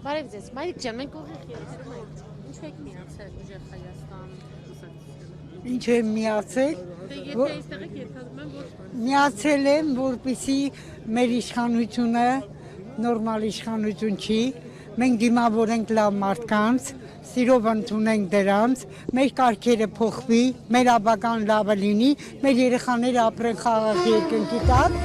Բարև ձեզ, Մայրիկ ջան, մենք ուղիղ ելցել ենք, ինչու եք միացել ուժեղ Հայաստան կուսակցությանը։ Ինչ եմ միացել։ Դե եթե այստեղ եք ենթադրում եմ, որ Միացել եմ, որպեսզի մեր իշխանությունը նորմալ իշխանություն չի, մենք դիմավորենք լավ մարդկանց, սիրով ընդունենք դրանց, մեր կարգերը փոխվի, մեր ապագան լավը լինի, մեր երեխաները ապրեն խաղաղ երկնքի տակ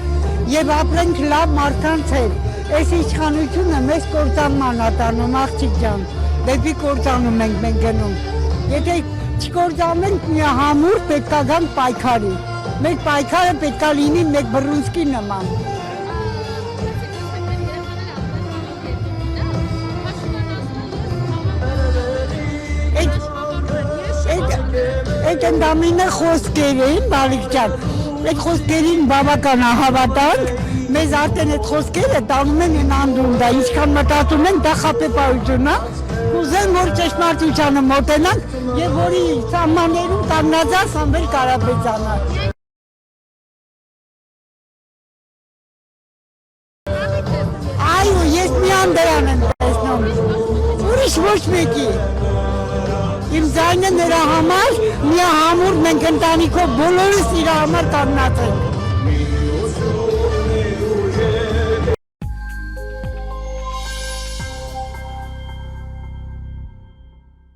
եւ ապրենք լավ մարդկանց հետ։ Այս իշխանությունը մեզ կործանման ա տանում, աղջիկ ջան, դեպի կործանում ենք մենք գնում։ Եթե չկործանենք միահամուռ պետք է գանք պայքարի։ Մեր պայքարը պետք է լինի մեկ բռունցքի նման։ Այդ ընդամենը խոսքեր էին, Մալիկ ջան, այդ խոսքերին բավական հավատանք, մեզ արդեն այդ խոսքերը տանում են են անդունդա, ինչքան մտածում ենք, դա խաբեբայություն է, կուզեն, որ ճշմարտությանը մոտենանք և որի սահմաններում կանգնած է Սամվել Կարապետյանը։ Այո, ես միան դրան եմ տեսնում, ուրիշ ոչ մեկի։ Իմ ձայնը նրա համար միահամուռ մենք ընտանիքով բոլորս իր համար կանգնած ենք։